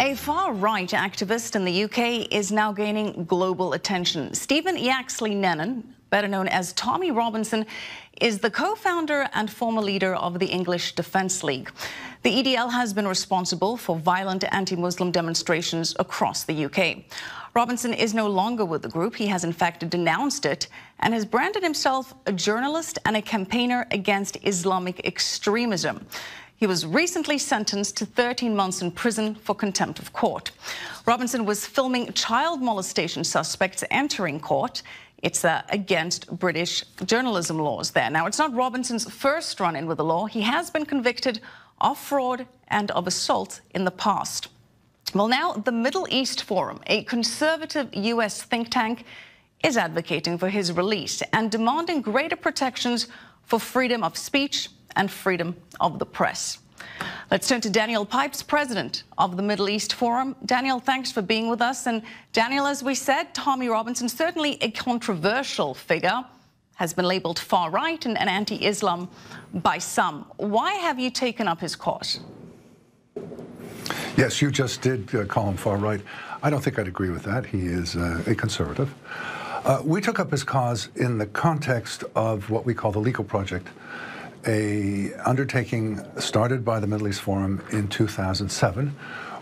A far-right activist in the UK is now gaining global attention. Stephen Yaxley-Nennan, better known as Tommy Robinson, is the co-founder and former leader of the English Defence League. The EDL has been responsible for violent anti-Muslim demonstrations across the UK. Robinson is no longer with the group. He has in fact denounced it and has branded himself a journalist and a campaigner against Islamic extremism. He was recently sentenced to 13 months in prison for contempt of court. Robinson was filming child molestation suspects entering court. It's against British journalism laws there. Now, it's not Robinson's first run-in with the law. He has been convicted of fraud and of assault in the past. Well, now the Middle East Forum, a conservative U.S. think tank, is advocating for his release and demanding greater protections for freedom of speech and freedom of the press. Let's turn to Daniel Pipes, president of the Middle East Forum. Daniel, thanks for being with us. And Daniel, as we said, Tommy Robinson, certainly a controversial figure, has been labeled far-right and anti-Islam by some. Why have you taken up his cause? Yes, you just did call him far-right. I don't think I'd agree with that. He is a conservative. We took up his cause in the context of what we call the Legal Project, an undertaking started by the Middle East Forum in 2007,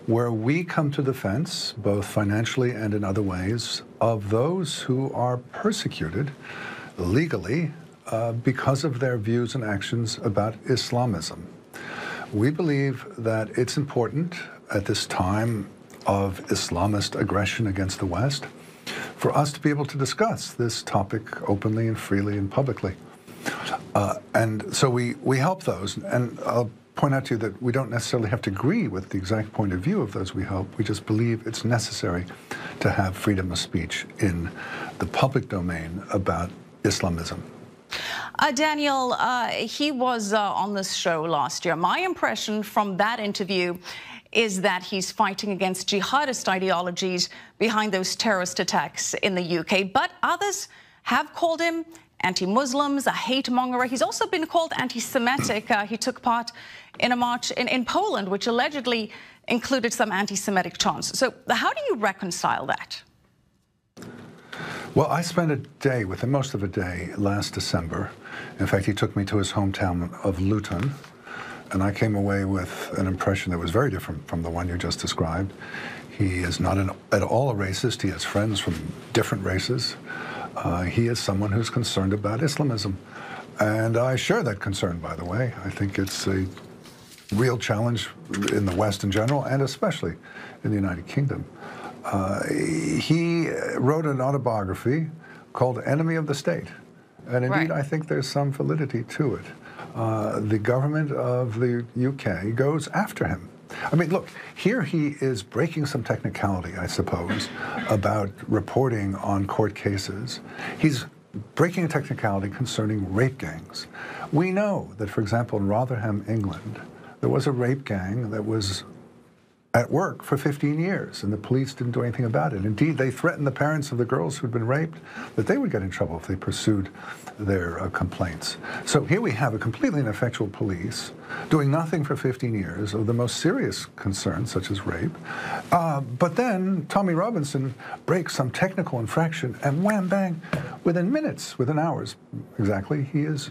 where we come to defense, both financially and in other ways, of those who are persecuted legally because of their views and actions about Islamism. We believe that it's important at this time of Islamist aggression against the West for us to be able to discuss this topic openly and freely and publicly. And so we help those, and I'll point out to you that we don't necessarily have to agree with the exact point of view of those we help. We just believe it's necessary to have freedom of speech in the public domain about Islamism. Daniel, he was on this show last year. My impression from that interview is that he's fighting against jihadist ideologies behind those terrorist attacks in the UK, but others have called him anti-Muslims, a hate monger. He's also been called anti-Semitic. He took part in a march in Poland, which allegedly included some anti-Semitic chants. So how do you reconcile that? Well, I spent a day with him, most of a day, last December. In fact, he took me to his hometown of Luton, and I came away with an impression that was very different from the one you just described. He is not at all a racist. He has friends from different races. He is someone who's concerned about Islamism. And I share that concern, by the way. I think it's a real challenge in the West in general, and especially in the United Kingdom. He wrote an autobiography called Enemy of the State. And indeed, I think there's some validity to it. The government of the UK goes after him. I mean, look, here he is breaking some technicality, I suppose, about reporting on court cases. He's breaking a technicality concerning rape gangs. We know that, for example, in Rotherham, England, there was a rape gang that was at work for 15 years, and the police didn't do anything about it. Indeed, they threatened the parents of the girls who'd been raped that they would get in trouble if they pursued their complaints. So here we have a completely ineffectual police doing nothing for 15 years of the most serious concerns, such as rape. But then Tommy Robinson breaks some technical infraction, and wham, bang, within minutes, within hours exactly, he is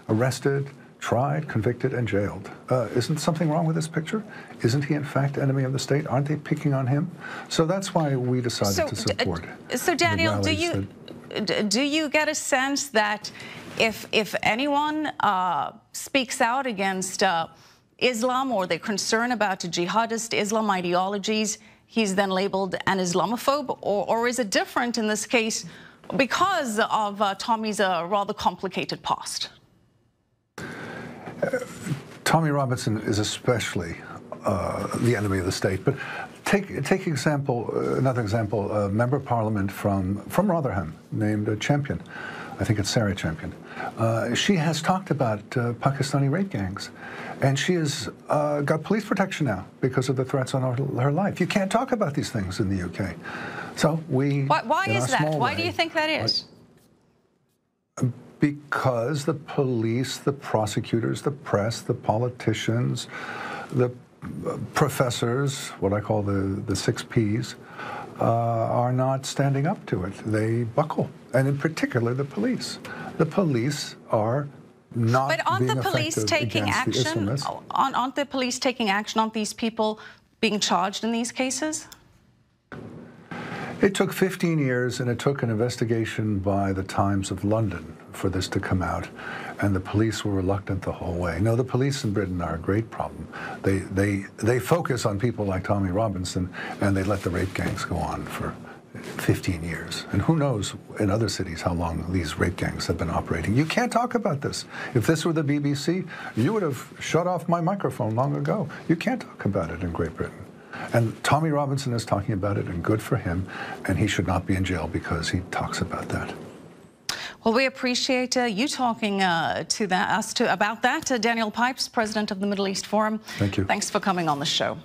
arrested, tried, convicted, and jailed. Isn't something wrong with this picture? Isn't he, in fact, enemy of the state? Aren't they picking on him? So that's why we decided to support. So, Daniel, do you get a sense that if anyone speaks out against Islam or they're concerned about jihadist Islam ideologies, he's then labeled an Islamophobe? Or is it different in this case because of Tommy's rather complicated past? Tommy Robinson is especially the enemy of the state. But take another example, a member of parliament from Rotherham named Champion. I think it's Sarah Champion. She has talked about Pakistani rape gangs, and she has got police protection now because of the threats on her life. You can't talk about these things in the UK. So we... Why is that? Why do you think that is? Because the police, the prosecutors, the press, the politicians, the professors, what I call the 6 Ps, are not standing up to it. They buckle, and in particular the police. The police are not But aren't being the police effective taking against the action? Islamists. Aren't the police taking action? Aren't these people being charged in these cases? It took 15 years, and it took an investigation by the Times of London for this to come out, and the police were reluctant the whole way. No, the police in Britain are a great problem. They focus on people like Tommy Robinson, and they let the rape gangs go on for 15 years. And who knows in other cities how long these rape gangs have been operating. You can't talk about this. If this were the BBC, you would have shut off my microphone long ago. You can't talk about it in Great Britain. And Tommy Robinson is talking about it, and good for him, and he should not be in jail because he talks about that. Well, we appreciate you talking about that. Daniel Pipes, president of the Middle East Forum. Thank you. Thanks for coming on the show.